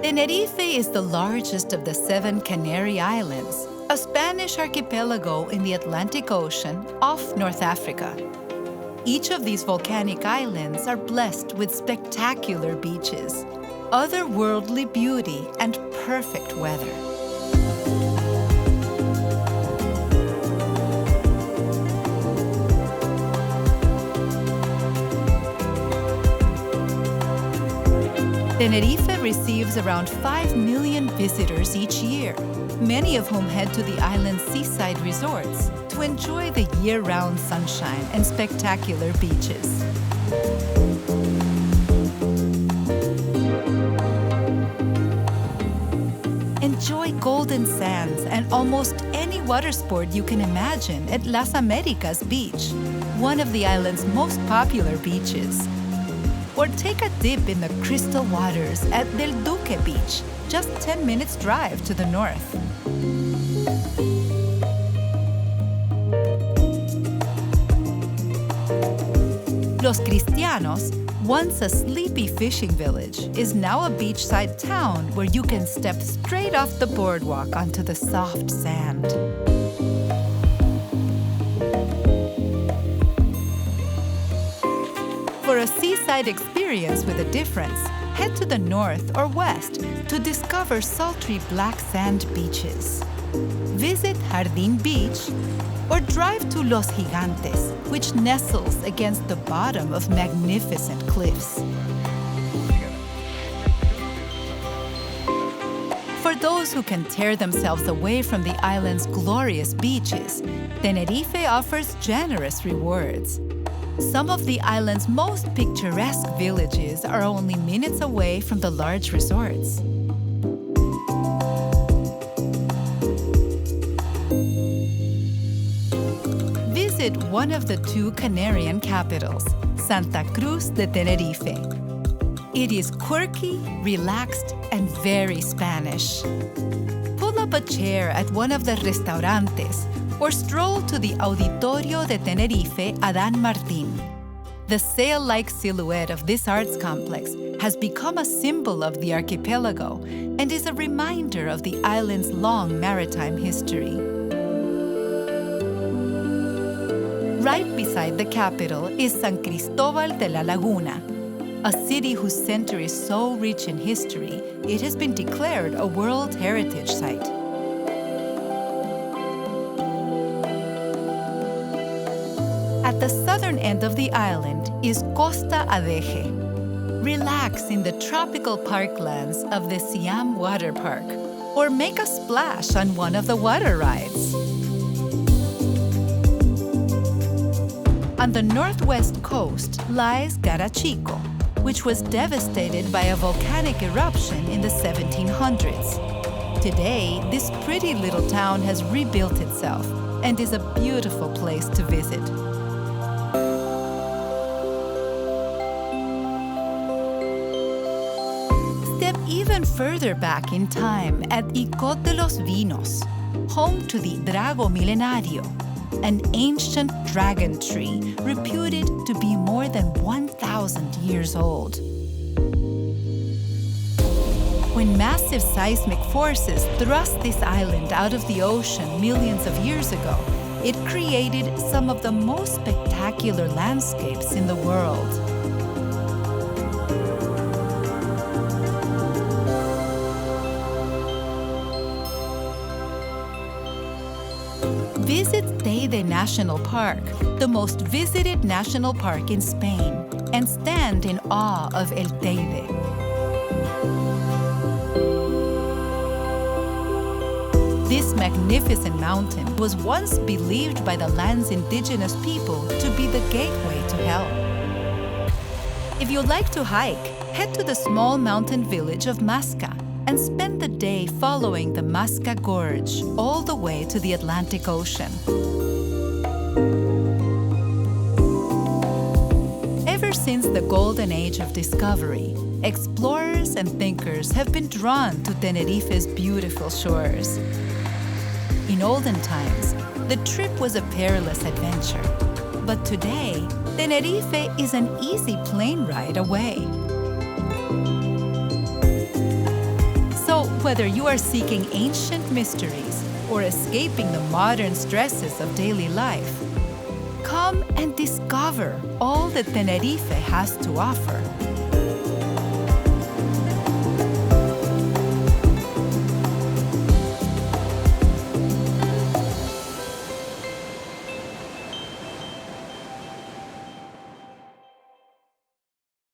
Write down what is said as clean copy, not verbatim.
Tenerife is the largest of the 7 Canary Islands, a Spanish archipelago in the Atlantic Ocean off North Africa. Each of these volcanic islands are blessed with spectacular beaches, otherworldly beauty, and perfect weather. Tenerife receives around 5 million visitors each year, many of whom head to the island's seaside resorts to enjoy the year-round sunshine and spectacular beaches. Enjoy golden sands and almost any water sport you can imagine at Las Americas Beach, one of the island's most popular beaches. Or take a dip in the crystal waters at Del Duque Beach, just 10 minutes drive to the north. Los Cristianos, once a sleepy fishing village, is now a beachside town where you can step straight off the boardwalk onto the soft sand. For a seaside experience with a difference, head to the north or west to discover sultry black sand beaches. Visit Jardín Beach or drive to Los Gigantes, which nestles against the bottom of magnificent cliffs. For those who can tear themselves away from the island's glorious beaches, Tenerife offers generous rewards. Some of the island's most picturesque villages are only minutes away from the large resorts. Visit one of the 2 Canarian capitals, Santa Cruz de Tenerife. It is quirky, relaxed, and very Spanish. Pull up a chair at one of the restaurantes or stroll to the Auditorio de Tenerife Adán Martín. The sail-like silhouette of this arts complex has become a symbol of the archipelago and is a reminder of the island's long maritime history. Right beside the capital is San Cristóbal de la Laguna, a city whose center is so rich in history, it has been declared a World Heritage Site. At the southern end of the island is Costa Adeje. Relax in the tropical parklands of the Siam Water Park, or make a splash on one of the water rides. On the northwest coast lies Garachico, which was devastated by a volcanic eruption in the 1700s. Today, this pretty little town has rebuilt itself and is a beautiful place to visit. Step even further back in time at Icod de los Vinos, home to the Drago Milenario, an ancient dragon tree reputed to be more than 1,000 years old. When massive seismic forces thrust this island out of the ocean millions of years ago, it created some of the most spectacular landscapes in the world. Visit Teide National Park, the most visited national park in Spain, and stand in awe of El Teide. This magnificent mountain was once believed by the land's indigenous people to be the gateway to hell. If you like to hike, head to the small mountain village of Masca and spend the day following the Masca Gorge all the way to the Atlantic Ocean. Ever since the golden age of discovery, explorers and thinkers have been drawn to Tenerife's beautiful shores. In olden times, the trip was a perilous adventure, but today, Tenerife is an easy plane ride away. Whether you are seeking ancient mysteries or escaping the modern stresses of daily life, come and discover all that Tenerife has to offer.